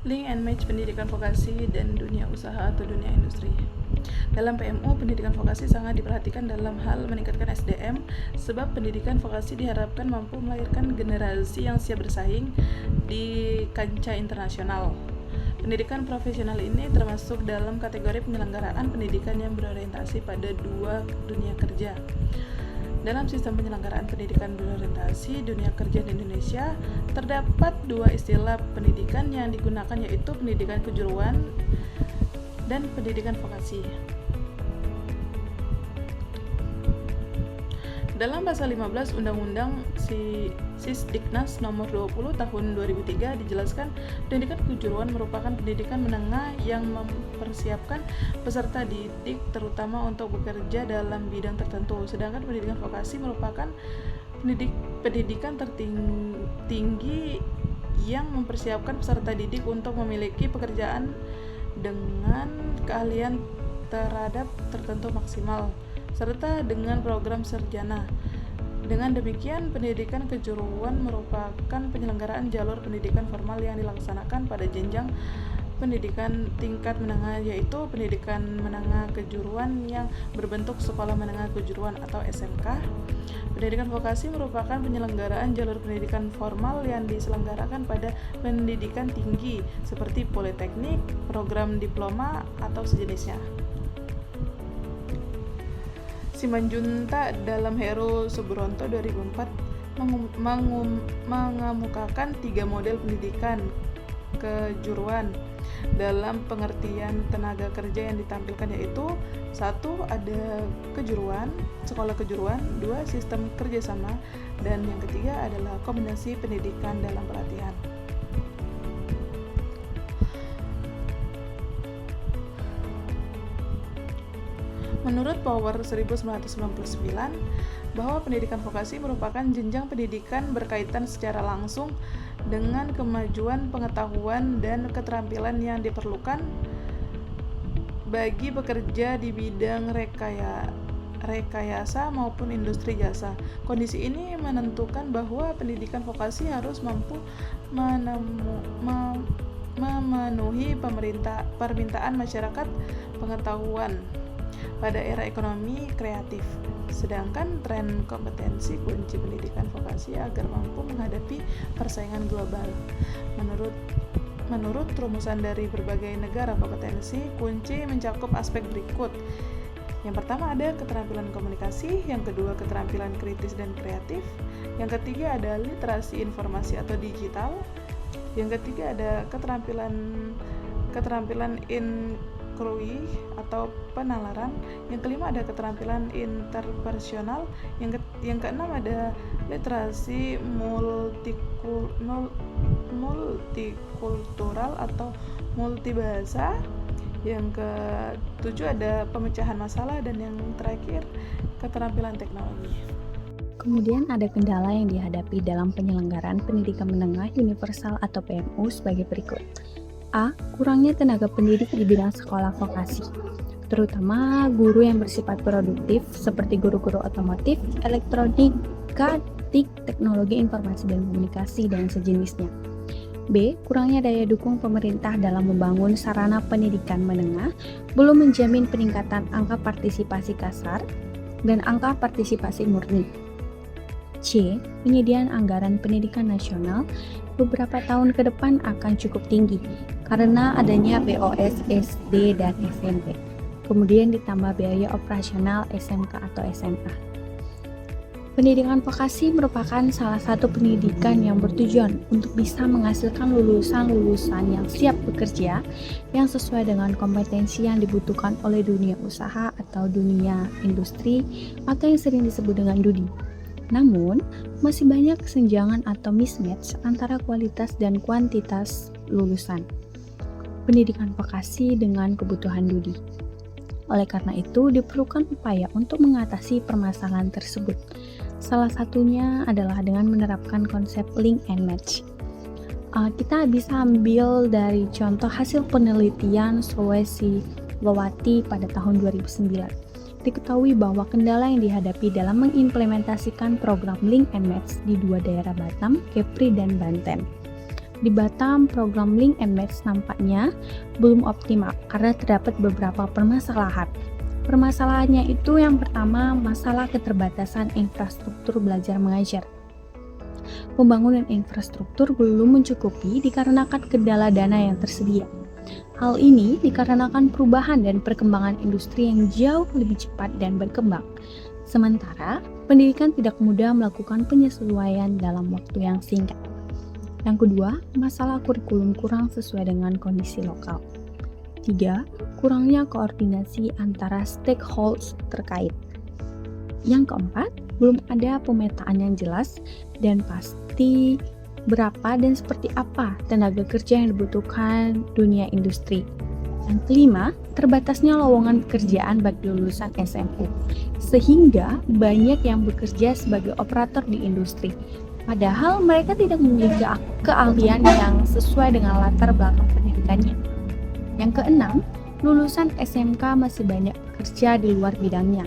Link and match pendidikan vokasi dan dunia usaha atau dunia industri. Dalam PMU, pendidikan vokasi sangat diperhatikan dalam hal meningkatkan SDM, sebab pendidikan vokasi diharapkan mampu melahirkan generasi yang siap bersaing di kancah internasional. Pendidikan profesional ini termasuk dalam kategori penyelenggaraan pendidikan yang berorientasi pada dua dunia kerja. Dalam sistem penyelenggaraan pendidikan berorientasi dunia kerja di Indonesia, terdapat dua istilah pendidikan yang digunakan, yaitu pendidikan kejuruan dan pendidikan vokasi. Dalam pasal 15 Undang-Undang Sisdiknas nomor 20 tahun 2003 dijelaskan pendidikan kejuruan merupakan pendidikan menengah yang mempersiapkan peserta didik terutama untuk bekerja dalam bidang tertentu, sedangkan pendidikan vokasi merupakan pendidikan tertinggi yang mempersiapkan peserta didik untuk memiliki pekerjaan dengan keahlian terhadap tertentu maksimal serta dengan program sarjana. Dengan demikian, pendidikan kejuruan merupakan penyelenggaraan jalur pendidikan formal yang dilaksanakan pada jenjang pendidikan tingkat menengah, yaitu pendidikan menengah kejuruan yang berbentuk sekolah menengah kejuruan atau SMK. Pendidikan vokasi merupakan penyelenggaraan jalur pendidikan formal yang diselenggarakan pada pendidikan tinggi seperti politeknik, program diploma, atau sejenisnya. Simanjuntak dalam Heru Subronto 2004 mengemukakan 3 model pendidikan kejuruan dalam pengertian tenaga kerja yang ditampilkan, yaitu 1. Ada kejuruan, sekolah kejuruan, 2. Sistem kerjasama, dan yang ketiga adalah kombinasi pendidikan dalam pelatihan. Menurut Power 1999, bahwa pendidikan vokasi merupakan jenjang pendidikan berkaitan secara langsung dengan kemajuan pengetahuan dan keterampilan yang diperlukan bagi bekerja di bidang rekayasa maupun industri jasa. Kondisi ini menentukan bahwa pendidikan vokasi harus mampu memenuhi permintaan masyarakat pengetahuan pada era ekonomi kreatif. Sedangkan tren kompetensi kunci pendidikan vokasi agar mampu menghadapi persaingan global. Menurut rumusan dari berbagai negara, kompetensi kunci mencakup aspek berikut. Yang pertama ada keterampilan komunikasi, yang kedua keterampilan kritis dan kreatif, yang ketiga ada literasi informasi atau digital, yang ketiga ada keterampilan inquiry atau penalaran, yang kelima ada keterampilan interpersonal, yang keenam ada literasi multikultural atau multibahasa, yang ketujuh ada pemecahan masalah, dan yang terakhir keterampilan teknologi. Kemudian ada kendala yang dihadapi dalam penyelenggaraan pendidikan menengah universal atau PMU sebagai berikut. A. Kurangnya tenaga pendidik di bidang sekolah vokasi, terutama guru yang bersifat produktif seperti guru-guru otomotif, elektronika, teknologi informasi dan komunikasi, dan sejenisnya. B. Kurangnya daya dukung pemerintah dalam membangun sarana pendidikan menengah, belum menjamin peningkatan angka partisipasi kasar dan angka partisipasi murni. C. Penyediaan anggaran pendidikan nasional beberapa tahun ke depan akan cukup tinggi karena adanya BOS, SD, dan SMP. Kemudian ditambah biaya operasional SMK atau SMA. Pendidikan vokasi merupakan salah satu pendidikan yang bertujuan untuk bisa menghasilkan lulusan-lulusan yang siap bekerja, yang sesuai dengan kompetensi yang dibutuhkan oleh dunia usaha atau dunia industri, atau yang sering disebut dengan DUDI. Namun, masih banyak kesenjangan atau mismatch antara kualitas dan kuantitas lulusan pendidikan vokasi dengan kebutuhan DUDI. Oleh karena itu, diperlukan upaya untuk mengatasi permasalahan tersebut. Salah satunya adalah dengan menerapkan konsep link and match. Kita bisa ambil dari contoh hasil penelitian Sulawesi Lowati pada tahun 2009. Diketahui bahwa kendala yang dihadapi dalam mengimplementasikan program link and match di 2 daerah Batam, Kepri, dan Banten. Di Batam, program Link and Match nampaknya belum optimal karena terdapat beberapa permasalahan. Permasalahannya itu yang pertama, masalah keterbatasan infrastruktur belajar mengajar. Pembangunan infrastruktur belum mencukupi dikarenakan kendala dana yang tersedia. Hal ini dikarenakan perubahan dan perkembangan industri yang jauh lebih cepat dan berkembang. Sementara, pendidikan tidak mudah melakukan penyesuaian dalam waktu yang singkat. Yang kedua, masalah kurikulum kurang sesuai dengan kondisi lokal. 3. Kurangnya koordinasi antara stakeholders terkait. Yang keempat, belum ada pemetaan yang jelas dan pasti berapa dan seperti apa tenaga kerja yang dibutuhkan dunia industri. Yang kelima, terbatasnya lowongan pekerjaan bagi lulusan SMU, sehingga banyak yang bekerja sebagai operator di industri. Padahal mereka tidak memiliki keahlian yang sesuai dengan latar belakang pendidikannya. Yang keenam, lulusan SMK masih banyak bekerja di luar bidangnya,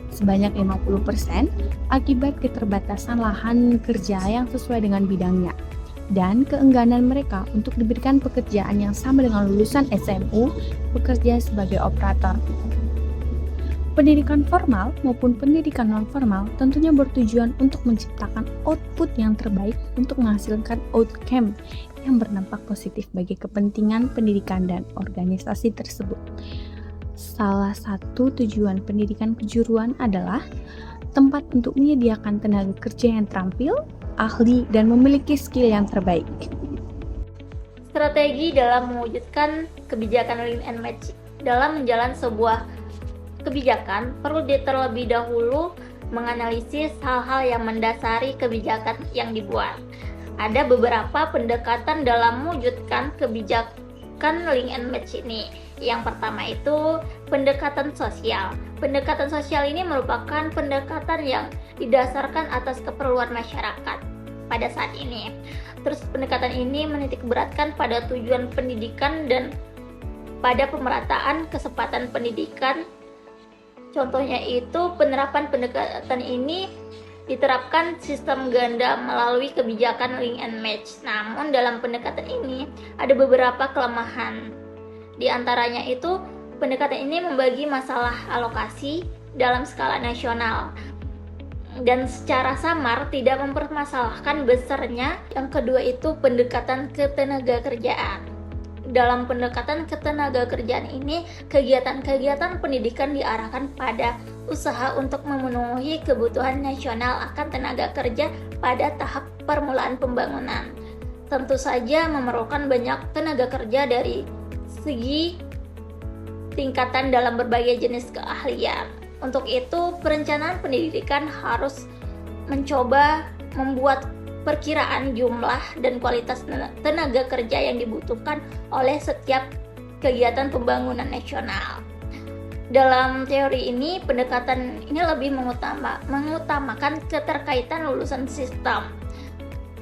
sebanyak 50% akibat keterbatasan lahan kerja yang sesuai dengan bidangnya, dan keengganan mereka untuk diberikan pekerjaan yang sama dengan lulusan SMU bekerja sebagai operator. Pendidikan formal maupun pendidikan non-formal tentunya bertujuan untuk menciptakan output yang terbaik untuk menghasilkan outcome yang berdampak positif bagi kepentingan pendidikan dan organisasi tersebut. Salah satu tujuan pendidikan kejuruan adalah tempat untuk menyediakan tenaga kerja yang terampil, ahli, dan memiliki skill yang terbaik. Strategi dalam mewujudkan kebijakan Link and Match. Dalam menjalankan sebuah kebijakan, perlu terlebih dahulu menganalisis hal-hal yang mendasari kebijakan yang dibuat. Ada beberapa pendekatan dalam mewujudkan kebijakan Link and Match ini. Yang pertama itu pendekatan sosial. Pendekatan sosial ini merupakan pendekatan yang didasarkan atas keperluan masyarakat pada saat ini. Terus pendekatan ini menitikberatkan pada tujuan pendidikan dan pada pemerataan kesempatan pendidikan. Contohnya itu penerapan pendekatan ini diterapkan sistem ganda melalui kebijakan Link and Match. Namun dalam pendekatan ini ada beberapa kelemahan. Di antaranya itu pendekatan ini membagi masalah alokasi dalam skala nasional dan secara samar tidak mempermasalahkan besarnya. Yang kedua itu pendekatan ketenaga kerjaan. Dalam pendekatan ketenaga kerjaan ini, kegiatan-kegiatan pendidikan diarahkan pada usaha untuk memenuhi kebutuhan nasional akan tenaga kerja pada tahap permulaan pembangunan. Tentu saja memerlukan banyak tenaga kerja dari segi tingkatan dalam berbagai jenis keahlian. Untuk itu, perencanaan pendidikan harus mencoba membuat perkiraan jumlah dan kualitas tenaga kerja yang dibutuhkan oleh setiap kegiatan pembangunan nasional. Dalam teori ini, pendekatan ini lebih mengutamakan keterkaitan lulusan sistem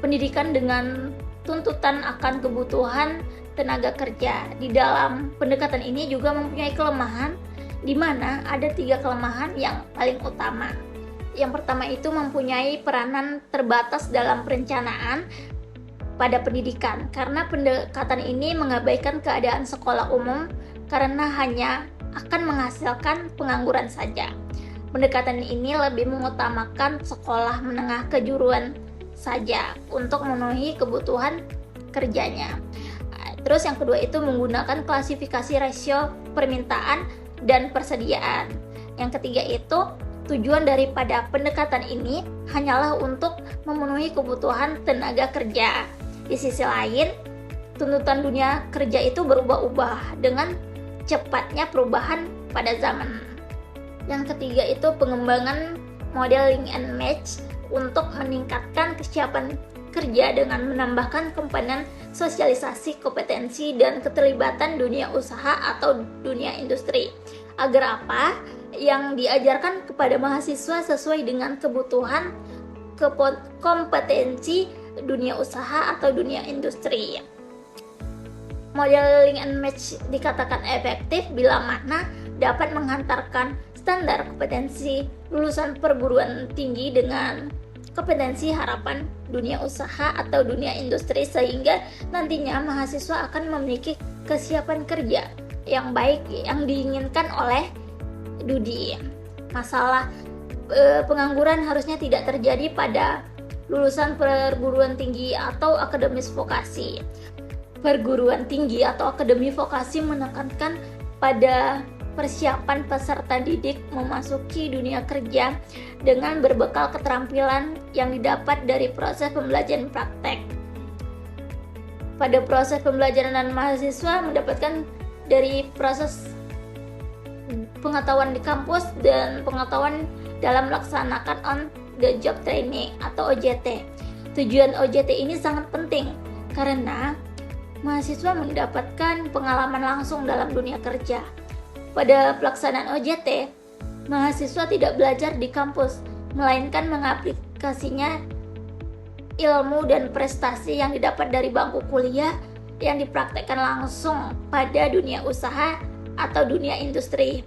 pendidikan dengan tuntutan akan kebutuhan tenaga kerja. Di dalam pendekatan ini juga mempunyai kelemahan, di mana ada 3 kelemahan yang paling utama. Yang pertama itu mempunyai peranan terbatas dalam perencanaan pada pendidikan, karena pendekatan ini mengabaikan keadaan sekolah umum karena hanya akan menghasilkan pengangguran saja. Pendekatan ini lebih mengutamakan sekolah menengah kejuruan saja untuk memenuhi kebutuhan kerjanya. Terus yang kedua itu menggunakan klasifikasi rasio permintaan dan persediaan. Yang ketiga itu tujuan daripada pendekatan ini hanyalah untuk memenuhi kebutuhan tenaga kerja. Di sisi lain, tuntutan dunia kerja itu berubah-ubah dengan cepatnya perubahan pada zaman. Yang ketiga itu pengembangan model Link and Match untuk meningkatkan kesiapan kerja dengan menambahkan komponen sosialisasi kompetensi dan keterlibatan dunia usaha atau dunia industri. Agar apa? Yang diajarkan kepada mahasiswa sesuai dengan kebutuhan kompetensi dunia usaha atau dunia industri. Model Link and Match dikatakan efektif bila mana dapat menghantarkan standar kompetensi lulusan perguruan tinggi dengan kompetensi harapan dunia usaha atau dunia industri, sehingga nantinya mahasiswa akan memiliki kesiapan kerja yang baik yang diinginkan oleh Dudi. Masalah pengangguran harusnya tidak terjadi pada lulusan perguruan tinggi atau akademis vokasi. Perguruan tinggi atau akademi vokasi menekankan pada persiapan peserta didik memasuki dunia kerja dengan berbekal keterampilan yang didapat dari proses pembelajaran praktek. Pada proses pembelajaran, mahasiswa mendapatkan dari proses pengetahuan di kampus dan pengetahuan dalam melaksanakan on the job training atau OJT. Tujuan OJT ini sangat penting karena mahasiswa mendapatkan pengalaman langsung dalam dunia kerja. Pada pelaksanaan OJT, mahasiswa tidak belajar di kampus, melainkan mengaplikasinya ilmu dan prestasi yang didapat dari bangku kuliah yang dipraktekkan langsung pada dunia usaha atau dunia industri.